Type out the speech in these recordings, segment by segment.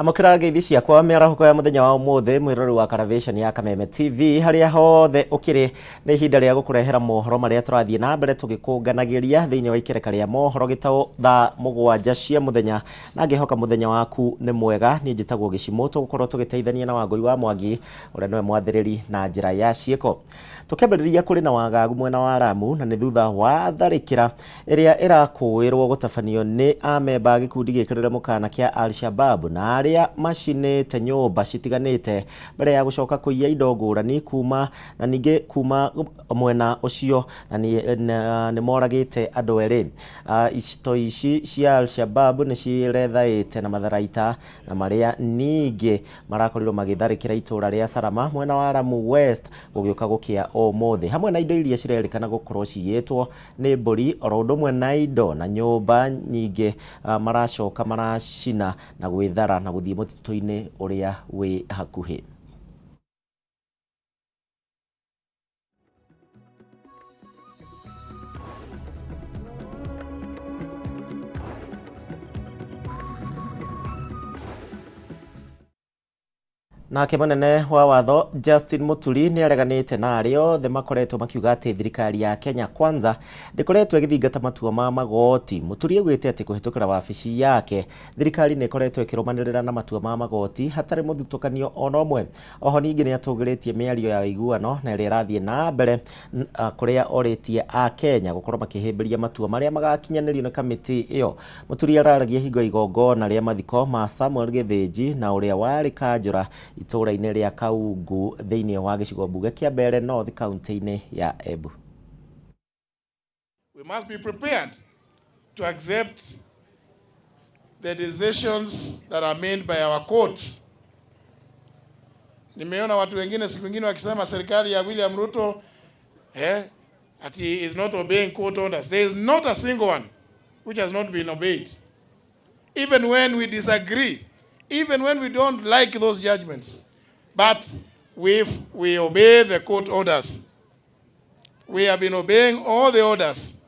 Amukira ngeithi ciakwa mĩarahuko ya muthenya wa ũmũthĩ mwĩrori wa Karavation ya Kameme TV harĩa hothe ũkĩrĩ nĩ ihinda rĩa gũkũrehera mohoro marĩa tũrathiĩ na mbere tũgĩkũnganagĩria thĩinĩ wa ikereka rĩa mohoro Gitau thaa 7 cia muthenya na ngĩhoka muthenya waku nĩ mwega. Niĩ njĩtagwo Gicimo tũgũkorwo tũgĩteithania na Wangui wa Mwangi ũrĩa nĩwe mwathĩrĩri na njĩra ya ciĩko. Tũkĩambĩrĩria kũrĩ na wagagu mwena wa Lamu na nĩ thutha wa tharĩkĩra ĩrĩa ĩrakũĩrwo gũtabanio nĩ amemba gĩkundi gĩkĩrĩre mũkana kĩa Al-Shabab na arĩa macinĩte nyũmba citiganĩte mbere ya gũcoka kũiya indo ngũrani kuma na ningĩ kuma mwena ũcio na nĩ moragĩte andũ erĩ. Isto ici cia Al-Shabab nĩ cirethaĩte na matharaita na marĩa ningĩ marakorirwo magĩtharĩkĩra itũra rĩa Salama mwena wa Lamu West gũgĩũka gũkĩa ũmũthĩ hamwe na indo iria cirerĩkana gũkorwo ciyĩtwo nĩ mbũri oro ũndũ ũmwe na indo na nyũmba nyingĩ maracoka maracina na gwĩthara na gũthiĩ mũtitũ-inĩ ũrĩa wĩ hakuhĩ. Nake mũnene wa watho Justin Muturi nĩ areganĩte na arĩa othe makoretwo makiuga atĩ thirikari ya Kenya Kwanza ndĩkoretwo ĩgĩthingata matua ma magoti. Muturi augĩte atĩ kũhĩtũkĩra wabici yake thirikari nĩ ĩkoretwo ĩkĩrũmanĩrĩra na matua ma magoti hatarĩ mũthutũkanio ona ũmwe. Oho ningĩ nĩ atũgĩrĩtie mĩario ya ũiguano na ĩrĩa ĩrathiĩ na mbere kũrĩa orĩtie a Kenya gũkorwo makĩhĩmbĩria matua marĩa magakinyanĩrio nĩ kamĩtĩ ĩyo. Muturi araragia hingo igongona rĩa mathiko ma Samuel Gĩthĩnji na ũrĩa warĩ kanjũra itũra-inĩ rĩa Kaungu thĩinĩ wa gĩcigo mbunge kĩa Mbeere North kaunti-inĩ ya Embu. We must be prepared to accept the decisions that are made by our courts. Nimeona watu wengine siku nyingine wakisema serikali ya William Ruto that he is not obeying court orders. There is not a single one which has not been obeyed. Even when we disagree, even when we don't like those judgments, but we obey the court orders. We have been obeying all the orders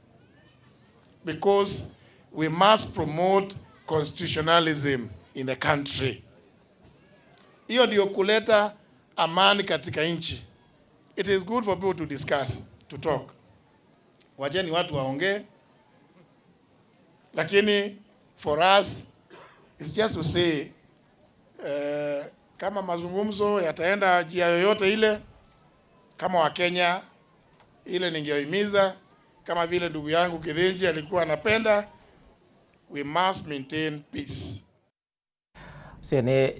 because we must promote constitutionalism in the country. Hiyo ndio kuleta amani katika nchi. It is good for people to discuss, to talk. Wajeni watu waongee. Lakini for us, it's just to say, kama mazungumzo yataenda njia yoyote ile, kama wa Kenya ile ningeohimiza kama vile ndugu yangu Githinji alikuwa anapenda, we must maintain peace. Sene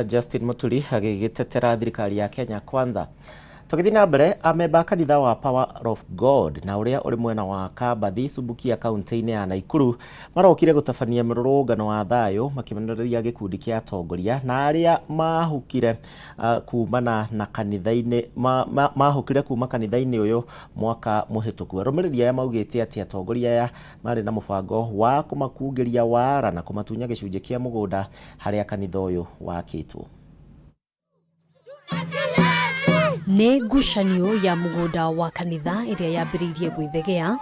Justin Muturi agĩgĩtetera thirikari ya Kenya Kwanza. Tũgĩthiĩ na mbere amemba kanitha wa Power of God na ũrĩa ũrĩ mwena wa Kabathi Subukia kaunti-inĩ ya Naikuru marokire gũtabania mũrũrũngano wa thayũ makĩmenereria gĩkundi kĩa atongoria na arĩa mahukire kumana na kanitha-inĩ mahukire kuma kanitha-inĩ ũyũ mwaka mũhĩtũku. Arũmĩrĩri aya maugĩte atĩ atongoria aya marĩ na mũbango wa kũmakungĩria wara na kũmatunya gĩcunjĩ kĩa mũgũnda harĩa kanitha ũyũ wakĩtwo. Nĩ ngucanio ya mũgũnda wa kanitha ĩrĩa yambĩrĩirie gwĩthegea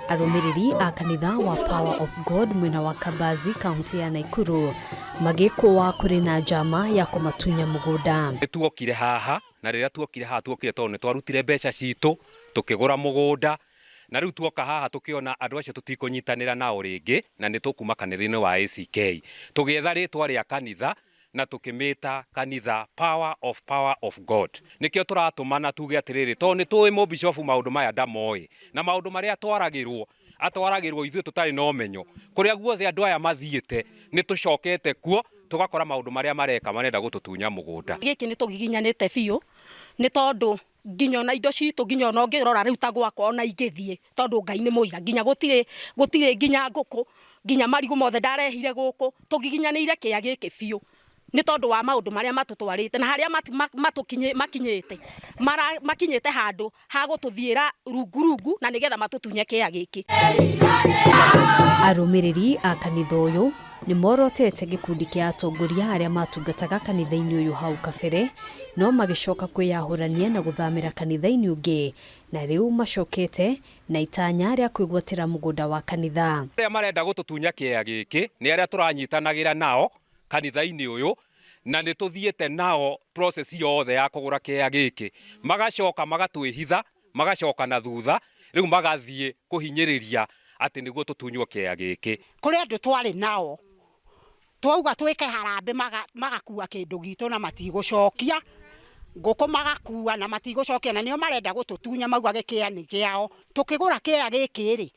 arũmĩrĩri a kanitha wa Power of God mwena wa Kabathi kaunti ya Naikuru magĩkũa kũrĩ na njama ya kũmatunya mũgũnda. Tuokire haha na rĩrĩa tuokire haha tuokire tondũ nĩ twarutire mbeca citũ tũkĩgũra mũgũnda na rĩu tuoka haha tũkĩona andũ acio tũtikũnyitanĩra nao rĩngĩ na nĩ tũkuma kanitha-inĩ wa ACK tũgĩetha rĩtwa rĩa kanitha na tukimeta kanitha Power of God. Nikio tũratũmana tuge atĩrĩrĩ tondũ nĩ tũĩ mũbishofu maũndũ maya ndamoĩ na maũndũ marĩa atwaragĩrwo ithuĩ tũtarĩ na ũmenyo kũrĩa guothe andũ aya mathiĩte nĩ tũcokete kuo tũgakora maũndũ marĩa mareka marenda gũtũtunya mũgũnda. Gĩkĩ nĩ tũgiginyanĩte biũ nĩ tondũ nginya na indo citũ nginya ona ũngĩrora rĩu ta gwakwa ona ingĩthiĩ tondũ Ngai nĩ mũira nginya gũtirĩ nginya ngũkũ nginya marigũ mothe ndarehire gũkũ tũgiginyanĩire kĩa gĩkĩ biũ nĩ tondũ wa maũndũ marĩa matũtwarĩte na harĩa makinyĩte handũ ha gũtũthiĩra rungu na nĩgetha matũtunye kĩa gĩkĩ. Arũmĩrĩri a kanitha ũyũ nĩ morotete gĩkundi kĩa atongoria arĩa matungataga kanitha-inĩ ũyũ hau kabere no magĩcoka kwĩyahũrania na gũthamĩra kanitha-inĩ ũngĩ na rĩu macokete na itanya rĩa kwĩgwatĩra mũgũnda wa kanitha. Arĩa marenda gũtũtunya kĩa gĩkĩ nĩ arĩa tũranyitanagĩra nao kanitha-inĩ ũyũ na nä tå thiäte nao process yothe ya kå gå ra kä gä kä magacoka magatwä hitha magacoka na thutha rä u magathiä kå hinyä rä ria atä nä guo tå tunywo kä gä kä kå rä andå twarä nao twauga twä ke harambä magakua kä ndå gitå na matigå cokia ngũkũ magakua na matigå cokia na nä o marenda gå tå tunya maugage kä a nä kä ao tå kä gå ra kä a gä kä rä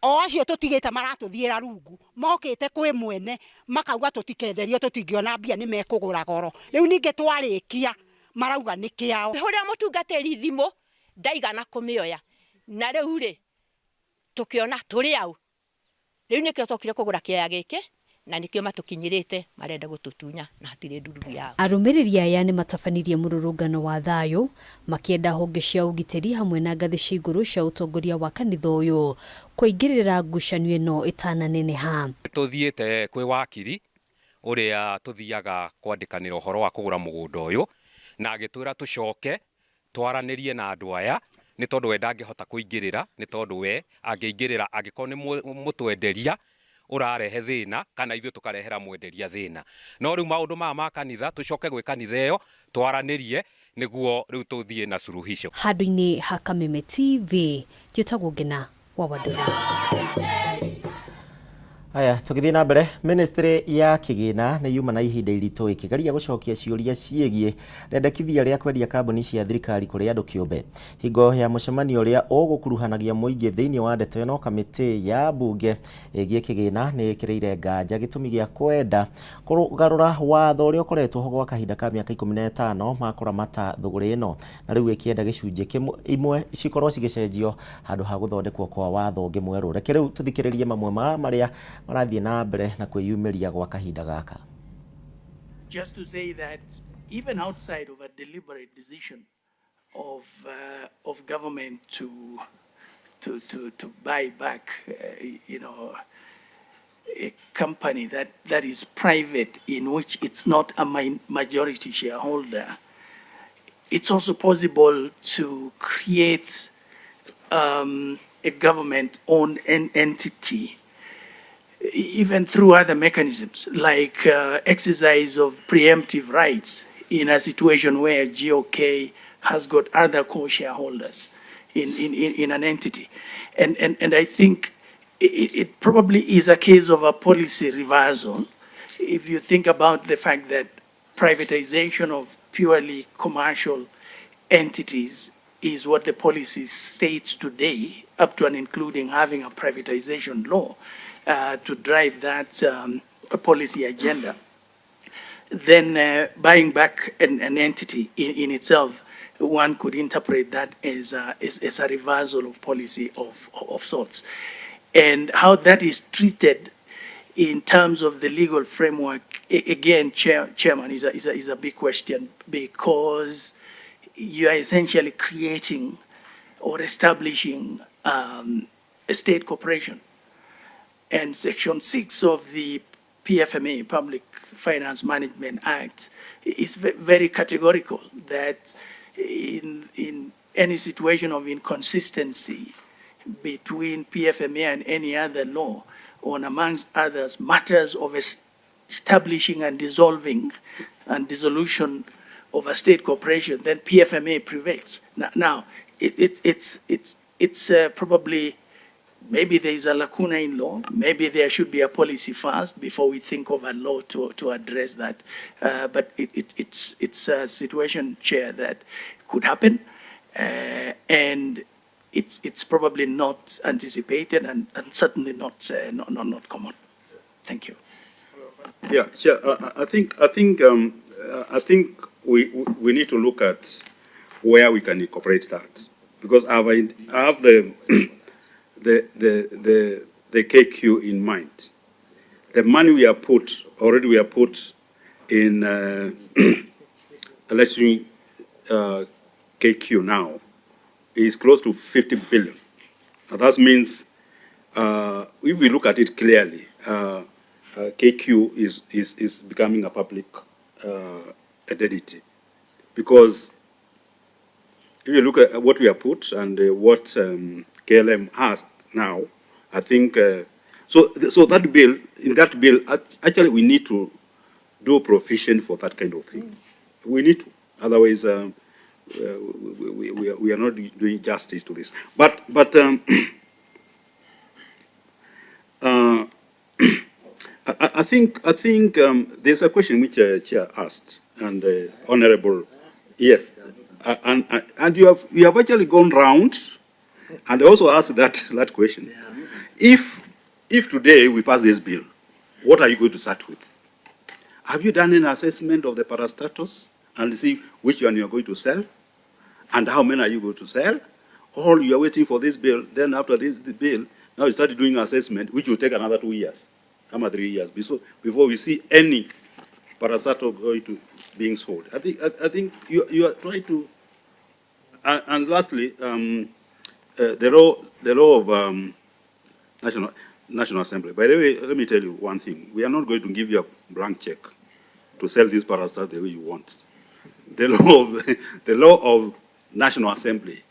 o acio tå tigä te maratå thiä ra rungu mokä te kwä mwene makauga tå tikenderio tå tingä ona mbia nä mekå gå ra goro rä u ningä twarä kia marauga nä kä ao hå rä a må tungatä ri thimå ndaigana kå mä oya na rä u rä tå kä ona tå rä au rä u nä kä o tokire kå gå ra kä a gä kä na nä kä o matå kinyä rä te marenda gå tå tunya na hatirä ndururu yao. Arũmĩrĩri aya nĩ matabanirie mũrũrũngano wa thayũ makĩenda honge cia ũgitĩri hamwe na ngathĩ cia igũrũ cia ũtongoria wa kanitha ũyũ kũingĩrĩra ngucanio ĩno ĩtananeneha. Tũthiĩte kwĩ wakiri ũrĩa tũthiaga kwandĩkanĩra ũhoro wa kũgũra mũgũnda ũyũ na agĩtwĩra tũcoke twaranĩrie na andũ aya nĩ tondũ we ndangĩhota kũingĩrĩra nĩ tondũ we angĩingĩrĩra angĩkorwo nĩ mũtwenderia ũrarehe thĩna kana ithuĩ tũkarehera mwenderia thĩna no rĩu maũndũ maya ma kanitha tũcoke gwĩ kanitha ĩyo twaranĩrie nĩguo rĩu tũthiĩ na suluhisho. Handũ-inĩ ha Kameme TV njĩtagwo Ngina wa Wandũra. Aya tũgĩthiĩ na mbere, ministry ya kĩgĩna nĩ yuma na ihinda iritũ ĩkĩgeria gũcokia ciũria ciĩgiĩ rendekithia rĩa kwendia kambuni cia thirikari kũrĩ andũ kĩũmbe. Hingo ya mũcemanio ũrĩa ũgũkuruhanagia mũingĩ thĩinĩ wa ndeto ĩno, kamĩtĩ ya mbunge ĩgiĩ kĩgĩna nĩ ĩkĩrĩire nganja gĩtũmi gĩa kwenda kũgarũra watho ũrĩa ũkoretwo ho gwa kahinda ka mĩaka 15 ma kũramata thũgũrĩ ĩno, na rĩu ĩkĩenda gĩcunjĩ imwe cikorwo cigĩcenjio handũ ha gũthondekwo kwa watho ũngĩ mwerũ. Reke rĩu tũthikĩrĩrie mamwe marĩa marathiĩ na mbere na kwĩyumĩria gwa kahinda gaka. Just to say that even outside of a deliberate decision of government to buy back a company that is private in which it's not a majority shareholder, it's also possible to create a government-owned entity even through other mechanisms like exercise of preemptive rights in a situation where GOK has got other co-shareholders in an entity. And I think it probably is a case of a policy reversal if you think about the fact that privatization of purely commercial entities is what the policy states today, up to and including having a privatization law to drive that policy agenda. Then buying back an entity in itself, one could interpret that as a reversal of policy of sorts. And how that is treated in terms of the legal framework, again, Chairman, is a big question, because you are essentially creating or establishing a state corporation. And Section 6 of the PFMA, Public Finance Management Act, is very categorical that in any situation of inconsistency between PFMA and any other law, on amongst others, matters of establishing and dissolving and dissolution of a state corporation, then PFMA prevails. Now it's probably, maybe there is a lacuna in law. Maybe there should be a policy first before we think of a law to address that. But it's a situation, Chair, that could happen, and it's probably not anticipated and certainly not common. Thank you. Yeah, Chair. I think we need to look at where we can incorporate that, because I have the KQ in mind. The money we are put in election KQ now is close to 50 billion. Now that means if we look at it clearly, KQ is becoming a public entity, because if you look at what we have put and what KLM has now, I think so that bill, actually we need to do provision for that kind of thing. We need to. Otherwise, we are not doing justice to this. But I think there's a question which Chair asked, and Honourable, yes, and you have actually gone round, and also asked that question. If today we pass this bill, what are you going to start with? Have you done an assessment of the parastatus and see which one you are going to sell, and how many are you going to sell? Or you are waiting for this bill, then after the bill, now you start doing assessment, which will take another 2 years, 3 years, before we see any parastatus going to being sold. I think you are trying to, and lastly, the law of National Assembly. By the way, let me tell you one thing. We are not going to give you a blank check to sell this parasite the way you want. The law of National Assembly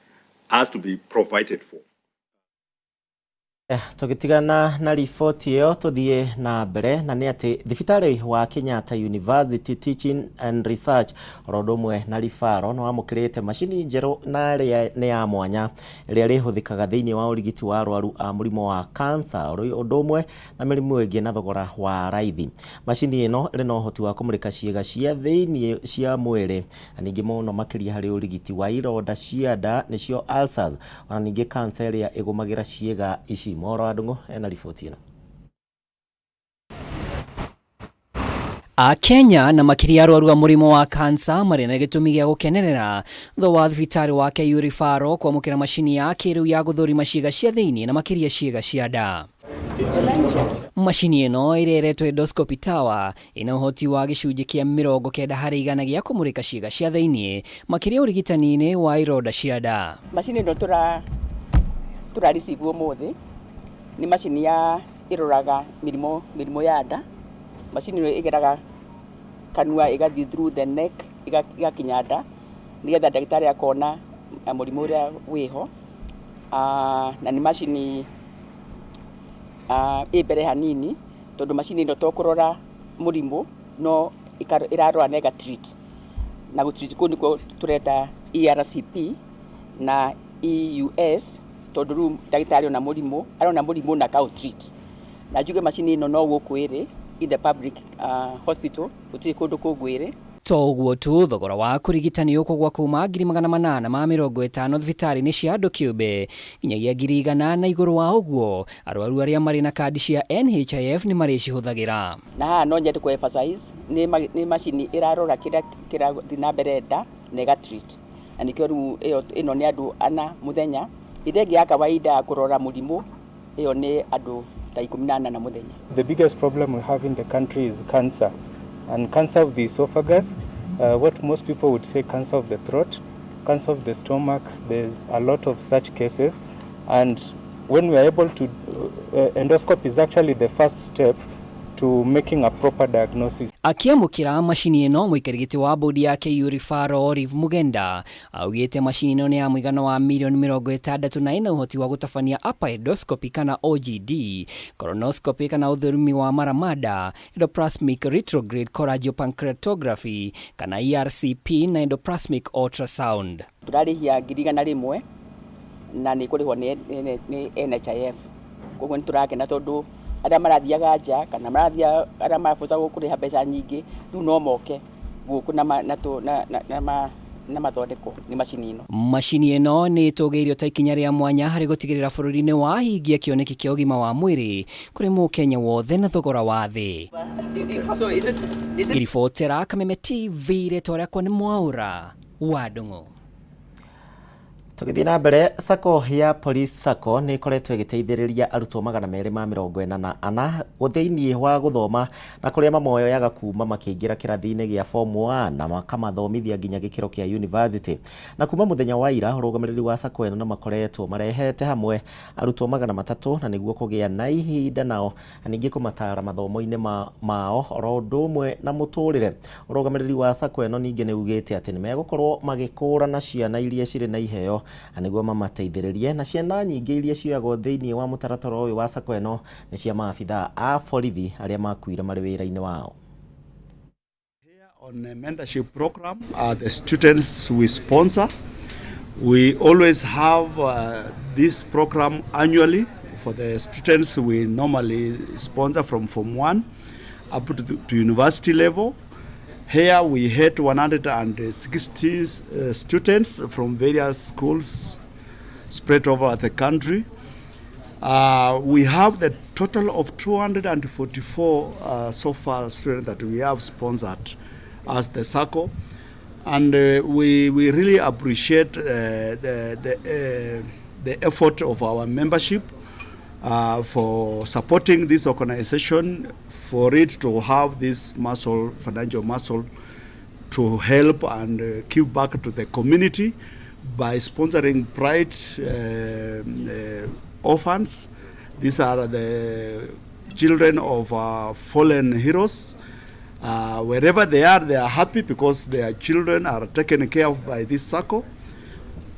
has to be provided for. Tugitigana na riboti iyo tuthie na mbere na ni ati thibitari wa Kenyatta University Teaching and Research rodumwe na rifaro no amukirite machini njeru na ni ya mwanya ria rihuthikaga thiini wa urigiti wa arwaru a murimo wa cancer rodumwe na mirimu ingi na thogora wa raithi. Machini ino ri no hoti wa kumurika ciega cia thiini cia mwiri na ningi muno makiria hari urigiti wa ironda cia nda nicio ulcers ona ningi cancer ria igumagira ciega ici. Mohoro Adungu ena riboti ino. Kenya na makiria arwaru a murimo wa cancer mari na gitumi gia gukenerera tho wa thibitari wa KU Rifaro kwamukira machini ya kiriu ya guthurima ciega cia thiini na makiria ciega cia nda. Machini ino ireretwo endoscopy tower ina uhoti wa gicunji kia 90 harĩ 100 gia kumurika ciega cia thiini makiria urigitani-ini wa ironda cia nda. Machini ino tura receive umuthi ni machini ya iroraga mirimo ya nda. Machini ino igeraga kanua igathi through the neck igakinya nda nigetha ndagitari akona murimu uria wiho. Na ni machini ibere hanini tondu machini ino to kurora murimu no irarora nega treat na gu treat ko niko tureta ERCP na EUS tondu ru ndagitari ona murimu arona murimu na ka treat na juge machini ino no gukwire in the public hospital utiri kundu kugwire. To uguo tu thogora wa kurigitani ukugwa kuma 850 thibitari-ini cia andu kiumbe nginyagia 100 na iguru wa uguo arwaru aria mari na kandi cia NHIF ni mari cihuthagira. Na ha no nyende ku emphasize ni machini irarora kira thina mbere nda na ega treat na nikio ru ino ni andu ana muthenya irengi ya kawaida kurora murimu iyo ni andu ta 14 na muthenya. The biggest problem we have in the country is cancer. And cancer of the esophagus, what most people would say cancer of the throat, cancer of the stomach, there's a lot of such cases. And when we are able to, endoscopy is actually the first step to making a proper diagnosis. Akiamukira machini ino muikarigiti wa bodi ya KU Rifaro Riv Mugenda augite machini ino ni ya muigano wa milioni 60 na ina uhoti wa gutafania upper endoscopy kana OGD, colonoscopy kana uthurumi wa maramada, endoplasmic retrograde cholangiopancreatography kana ERCP na endoplasmic ultrasound. Turarihia 1,100 na ni kurihwo ni NHIF. Koguo niturakena tondu aria marathiaga nja kana marathia aria mafuza gukuriha mbeca nyingi riu no moke guku na mathondeko ni machini ino. Machini ino ni tugeirio ta ikinya ria mwanya hari gutigirira bururi-ini wa hingia kioneki kia ugima wa mwiri kuri Mukenya wothe na thogora wa thi. Iribotera Kameme TV retora kwa ni Mwaura wa Ndungu. Tugithii na mbere sako ya police sako ni ikoretwo igiteithiriria arutwo 244 guthiini wa guthoma na kuria mamoyo yaga kuma makiingira kirathi-ini gia form 1 na makamathomithia nginya gikiro kia university. Na kuma muthenya wa ira urugamiriri wa sako eno na makoretwo marehete hamwe arutwo 300 na niguo kugia na ihinda nao ningi kumatara mathomo-ini mao oro ndumwe na muturire. Urugamiriri wa sako eno ningi ni ugite ati ni megukorwo magikura na ciana iria ciri na iheo aniguo mamateithiririe na ciana nyingi iria cioyagwo thiini wa mutaratara uyu wa sako eno ni cia maabitha a borithi aria makuire mari wira-ini wao. On a mentorship program, the students we sponsor, we always have this program annually for the students we normally sponsor from Form 1 up to university level. Here we had 160 students from various schools spread over the country. We have the total of 244 so far students that we have sponsored as the circle, and we really appreciate the effort of our membership for supporting this organization, for it to have this muscle, financial muscle, to help and give back to the community by sponsoring Pride orphans. These are the children of fallen heroes. Wherever they are happy because their children are taken care of by this circle.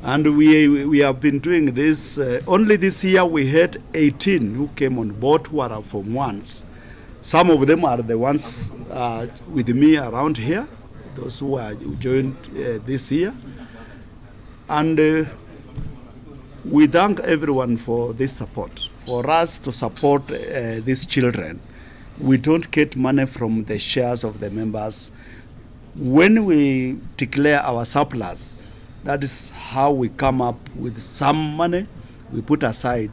And we have been doing this. Only this year we had 18 who came on board who are Form 1s. Some of them are the ones with me around here, those who are joined this year. And we thank everyone for this support. For us to support these children, we don't get money from the shares of the members. When we declare our surplus, that is how we come up with some money we put aside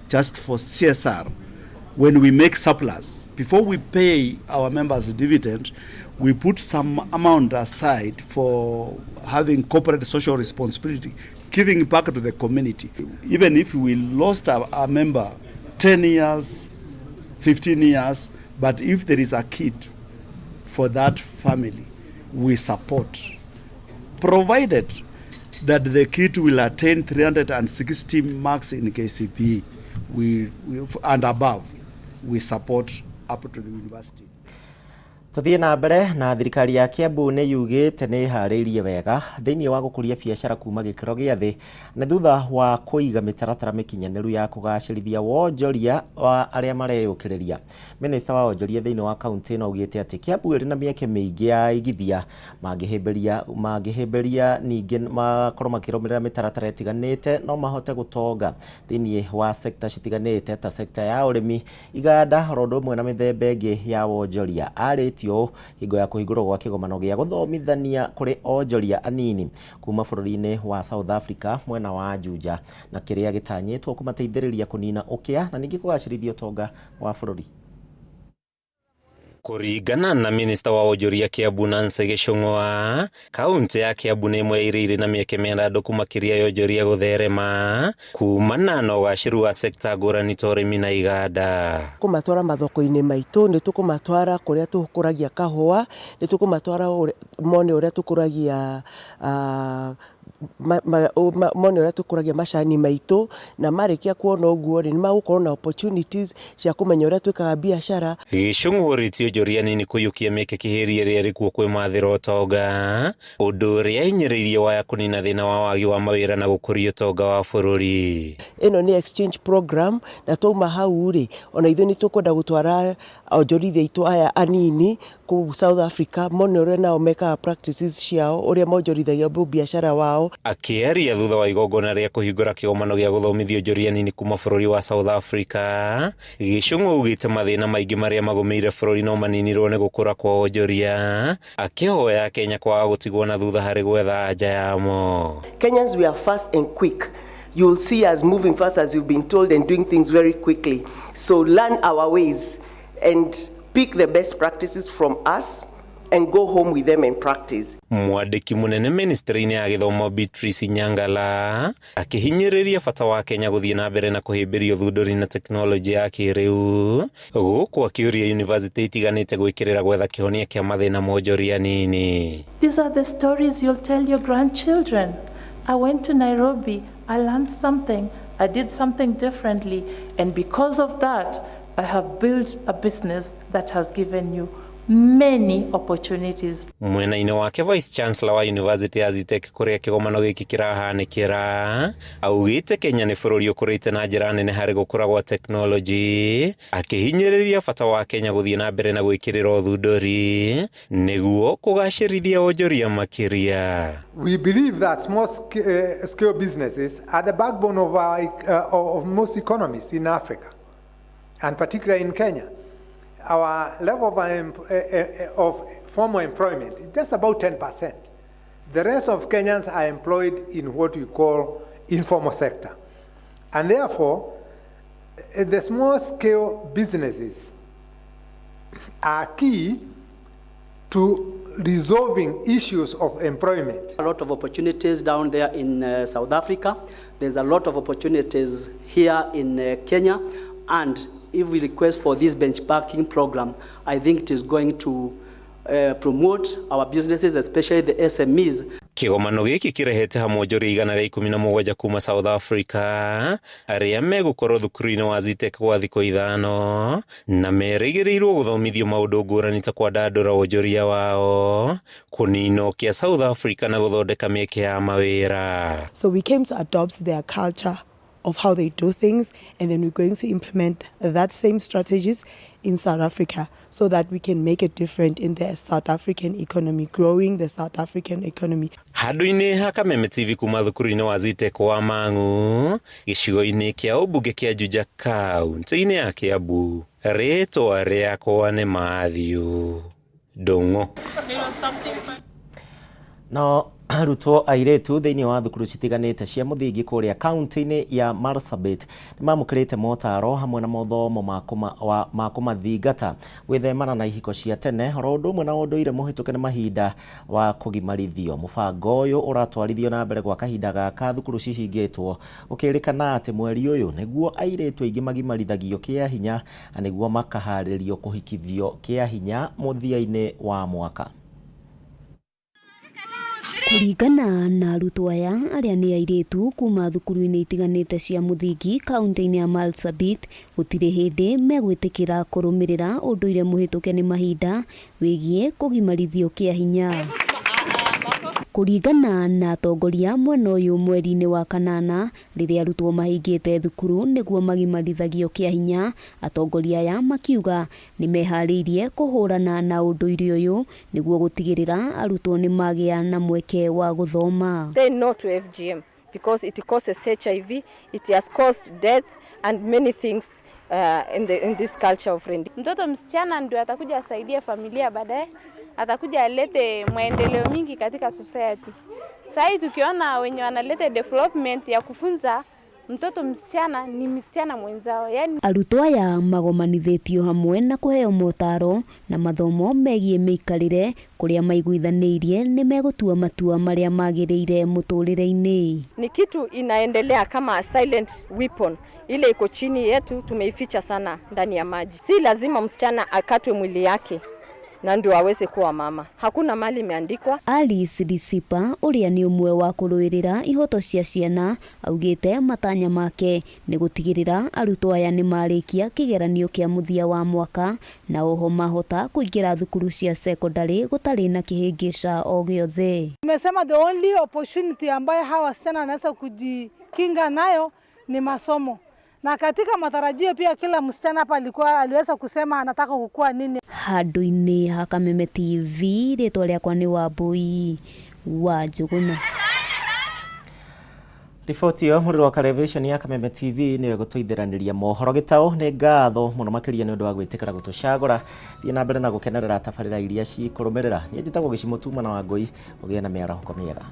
just for CSR. When we make surplus, before we pay our members a dividend, we put some amount aside for having corporate social responsibility, giving back to the community. Even if we lost a member 10 years, 15 years, but if there is a kid for that family, we support, provided that the kid will attain 360 marks in KCPE and above. We support up to the university. Tuthie na mbere na thirikari ya Kiambu nĩ yugĩte nĩ harĩirie wega thĩinĩ wa gũkũria biacara kuma gĩkĩro gĩa thĩ na thutha wa kũiga mĩtaratara mĩkinyanĩru ya kũgacĩrithia wonjoria wa arĩa mareyũkĩrĩria. Minista wa wonjoria thĩinĩ wa kaunti ĩno augĩte atĩ Kiambu ĩrĩ na mĩeke mĩingĩ ya igithia mangĩhĩmbĩria ningĩ makorwo makĩrũmĩrĩra mĩtaratara ĩtiganĩte no mahote gũtonga thĩinĩ wa sekta citiganĩte ta sekta ya ũrĩmi, iganda, oro ũndũ ũmwe na mĩthemba ĩngĩ ya wonjoria. Hingo ya kũhingũrwo gwa kĩgomano gĩa gũthomithania kũrĩ onjoria anini kuma bũrũri-inĩ wa South Africa mwena wa Juja na kĩrĩa gĩtanyĩtwo kũmateithĩrĩria kũnina ũkĩa na ningĩ kũgacĩrithia ũtonga wa bũrũri. Kũringana na minista wa wonjoria Kiambu Nancy Gĩchũng'wa, kaunti ya Kiambu nĩ ĩmwe irĩ na mĩeke mĩandandũku makĩria ya wonjoria gũtherema kumana na ũgacĩru wa sekta ngũrani ta ũrĩmi na iganda. Kũmatwara mathoko-inĩ maitũ, nĩ tũkũmatwara kũrĩa tũkũragia kahũa, nĩ tũkũmatwara mone ũrĩa tũkũragia mone ũrĩa tũkũragia macani maitũ, na marĩkia kuona ũguo nĩ magũkorwo na opportunities cia kũmenya ũrĩa twĩkaga biacara. Gĩchũng'wa ũrĩtie onjoria nini kũiyũkia mĩeke kĩhĩrie ĩrĩa ĩrĩ kuo kwĩmathĩra ũtonga, ũndũ ũrĩa hinyĩrĩirie waya kũnina thĩna wa wagi wa mawĩra na gũkũria ũtonga wa bũrũri. Ĩno nĩ exchange program na twauma hau rĩ, ona ithuĩ nĩ tũkwenda gũtwara onjorithia aitũ aya anini kũu South Africa, mone ũrĩa nao mekaga practices ciao, ũrĩa monjorithagia biacara wao. Akĩaria thutha wa igongona rĩa kũhingũra kĩgomano gĩa gũthomithia onjoria nini kuma bũrũri wa South Africa, Gĩchũng'wa augĩte mathĩna maingĩ marĩa magũmĩire bũrũri no maninirwo nĩ gũkũra kwa onjoria, akĩhoya Kenya kwaga gũtigwo na thutha harĩ gwetha anja yamo. Kenyans, we are fast and quick. You'll see us moving fast as you've been told and doing things very quickly. So learn our ways and pick the best practices from us and go home with them and practice. Mwandĩki mũnene ministry-inĩ ya gĩthomo Beatrice Nyangala akĩhinyĩrĩria bata wa Kenya gũthiĩ na mbere na kũhĩmbĩria ũthundũri na teknolojĩ ya kĩrĩu, gũkũ akĩũria university itiganĩte gwĩkĩrĩra gwetha kĩhonia kĩa mathĩna ma onjoria nini. These are the stories you'll tell your grandchildren. I went to Nairobi, I learned something, I did something differently, and because of that, I have built a business that has given you many opportunities. Mwena-inĩ wake Vice Chancellor wa University ya Zitech kuria kigomano giki kirahanikira augite Kenya ni bururi ukurite na njira nene hari gukura gwa technology, akihinyiriria bata wa Kenya guthie na mbere na gwikirira uthunduri niguo kugacirithia wonjoria makiria. We believe that small scale businesses are the backbone of most economies in Africa, and particularly in Kenya. Our level of formal employment is just about 10%. The rest of Kenyans are employed in what we call informal sector. And therefore, the small-scale businesses are key to resolving issues of employment. A lot of opportunities down there in South Africa. There's a lot of opportunities here in Kenya. And if we request for this benchmarking program, I think it is going to promote our businesses, especially the SMEs. Kigomano giki kirehete hamwe njori 117 kuma South Africa aria megukorwo thukuru-inĩ wa Zitech gwa thikũ 5 na merĩgĩrĩirwo gũthomithio maũndũ ngũrani ta kwandandũra wonjoria wao, kũnina kia South Africa na gũthondeka mĩeke ya mawĩra. So we came to adopt their culture of how they do things, and then we're going to implement that same strategies in South Africa so that we can make it different in the South African economy, growing the South African economy. Handũ-inĩ ha Kameme TV kuma thukuru-inĩ wa Zitech wa Mang'u, gĩcigo-inĩ kĩa ũmbunge kĩa Juja kaunti-inĩ ya Kiambu, rĩtwa rĩakwa nĩ Matthew Ndung'u. No arutwo airĩtu thĩinĩ wa thukuru citiganĩte cia mũthingi kũrĩa kaunti-inĩ ya Marsabit nĩ mamũkĩrĩte motaro hamwe na mathomo ma kũmathingata gwĩthemana na ihiko cia tene oro ũndũ ũmwe na ũndũire mũhĩtũke nĩ mahinda wa kũgimarithio. Mũbango ũyũ ũratwarithio na mbere gwa kahinda gaka thukuru cihingĩtwo, ũkĩrĩkana atĩ mweri ũyũ nĩguo airĩtu aingĩ magimarithagio kĩa hinya na nĩguo makaharĩrio kũhikithio kĩa hinya mũthia-inĩ wa mwaka. Kũringana na arutwo aya arĩa nĩ airĩtu kuma thukuru-inĩ itiganĩte cia mũthingi kaunti-inĩ ya Marsabit, gũtirĩ hĩndĩ megwĩtĩkĩra kũrũmĩrĩra ũndũire mũhĩtũke nĩ mahinda wĩgiĩ kũgimarithio kĩa hinya. Kũringana na atongoria mwena ũyũ mweri-inĩ wa kanana rĩrĩa arutwo mahingĩte thukuru nĩguo magimarithagio kĩa hinya, atongoria aya makiuga nĩ meharĩirie kũhũrana na ũndũire ũyũ nĩguo gũtigĩrĩra arutwo nĩ magĩa na mweke wa gũthoma. Say no to FGM because it causes HIV, it has caused death and many things in this culture of friendship. Mtoto msichana ndio atakuja asaidia familia baadaye, atakuja alete maendeleo mingi katika society. Sasa tukiona wenye wanaleta development ya kufunza mtoto msichana ni msichana mwenzao, yani arutwo aya magomanithĩtio hamwe na kũheo motaro na mathomo megiĩ mĩikarĩre kũrĩa maiguithanĩirie nĩ megũtua matua marĩa magĩrĩire mũtũrĩre-inĩ. Ni kitu inaendelea kama silent weapon, ile iko chini yetu tumeificha sana ndani ya maji. Si lazima msichana akatwe mwili yake na ndio aweze kuwa mama. Hakuna mali imeandikwa. Alice Disipa ũrĩa nĩ ũmwe wa kũrũĩrĩra ihoto cia ciana augĩte matanya make nĩ gũtigĩrĩra arutwo aya nĩ marĩkia kĩgeranio kĩa mũthia wa mwaka na oho mahota kũingĩra thukuru cia secondary gũtarĩ na kĩhĩngĩca o gĩothe. Tumesema the only opportunity ambayo hawa wasichana wanaweza kujikinga nayo ni masomo. Na katika matarajio pia kila msichana hapa aliweza kusema anataka kukua nini. Handũ-inĩ ha Kameme TV rĩtwa rĩakwa nĩ Wambui wa Njũgũna. Riboti yo mũrũ wa television ya Kameme TV nĩwe gũtũithĩranĩria mohoro. Gitau nĩ ngatho mũno makĩria nĩ ũndũ wa gwĩtĩkĩra gũtũcagũra. Thiĩ na mbere na gũkenerera tabarĩra iria cikũrũmĩrĩra. Niĩ njĩtagwo Gĩcimũ Tuma na Wangũi, ũgĩe na mĩarahũko mĩega.